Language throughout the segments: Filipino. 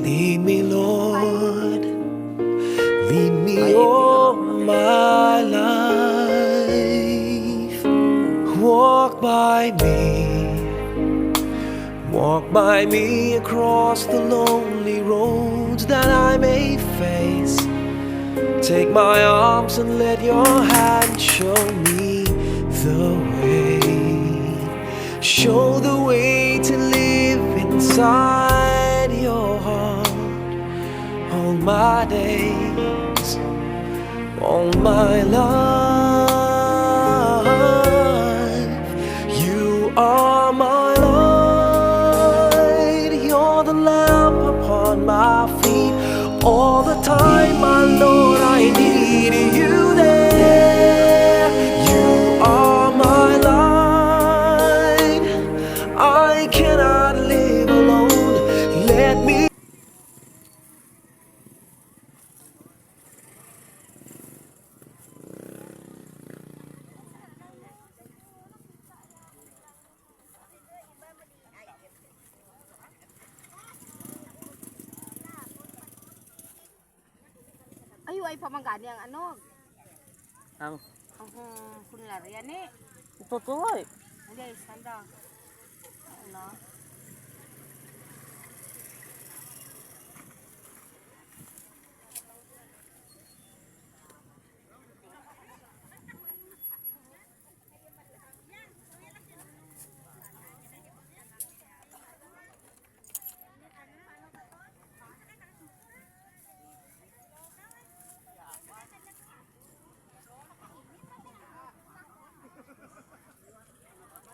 Lead me, Lord, lead me all my life. Walk by me across the lonely roads that I may face. Take my arms and let your hand show me the way. Show the way to live inside your heart all my days, all my life. You are my light, you're the lamp upon my feet. All the time, my Lord, I need you there. You are my light, I cannot live alone. Let me ay pamanggani ang ano? Ang Kunlarian eh. tutuloy. Hindi, sanda. Ano?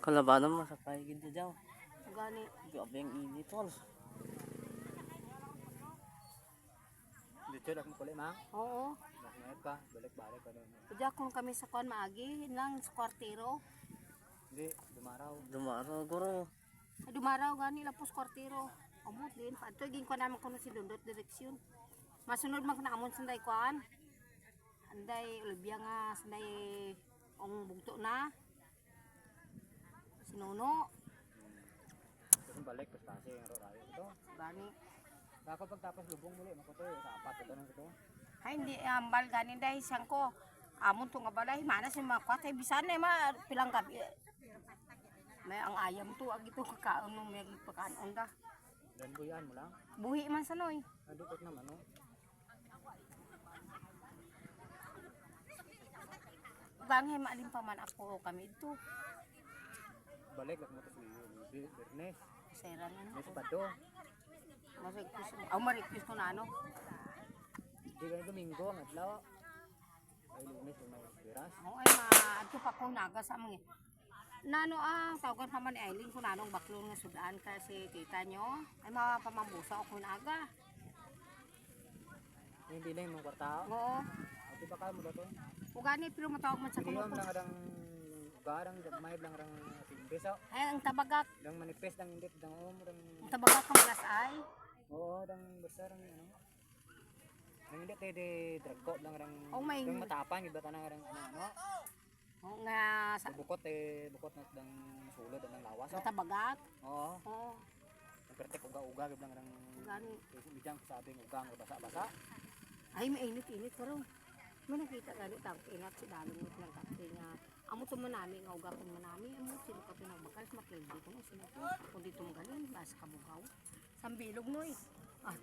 Kalabanan mo sa paligid dyan. Gani. Grabe ang init tol. Dito lang mo kulit, ma? Oo. Nakangayat ka, balik-balik ka doon. Kaya kung kami sa kon maagi, lang sa kwartiro. Hindi, dumaraw. Dumaro guro. Ay dumaraw gani lapos kwartiro. Amot din padto ging ko naman kuno si Dundot direksyon. Masunod man kana amon sanday kuan. Anday ulbya nga sanday ong bugto na. Sinuno. Tapos balik, tapos kasi yung rayo ito. Gani. Ako pagtapos lubong muli, makoto eh, sa apat ito nang ito. Ay hindi ambal gani dahil siyang ko. Amon to nga balay mana si makwat ay bisan na ma pilang gabi. May ang ayam to ag ito kakaon nung may pagkaon da. Dan buyan mo lang. Buhi man sanoy. Nadukot naman, no? Banghe maalin pa man ako kami ito. Balik lang mo ito si Bernes. Seran na May ako. sabado. Marikis ko na ano. Di ba yung Domingo, ang adlaw. Ay, Lunes, yung may biras. Ako ay maadto pa ko naga sa mga. Nano tawagan pa man ni Aileen kung nanong baklon nga sudan kasi tita nyo. Ay mapamambusa ako naga. Hindi na yung mga kwartao. Oo. At di ba ka mo dato? Ugani pero matawag man sa Hindi yung kumapos. lang adang garang, may lang rang timbes. Ay ang tabagak. Dang manifest, dang indip, dang dang... Ang tabagak ng malas ay. Oo, dang basta rang ano. Dang hindi tayo di dragko, dang rang... Oh, may- Dang matapang, iba tanang rang ano. Oo nga sa Bukot bukot na dang sulod, dang lawas. ang tabagak. Oo, Oo. ang pertek uga-uga, dang rang... Gani. Bijang sabing ugang, basa-basa. Ay mainit-init pero may nakita gani tang inat si dalong mo ng kape nga. Amo to manami nga uga kun manami amo sino ka pinagbakal makildi ko no sino ko kun dito mo galing bas kabugaw. Sambilog noy. Ah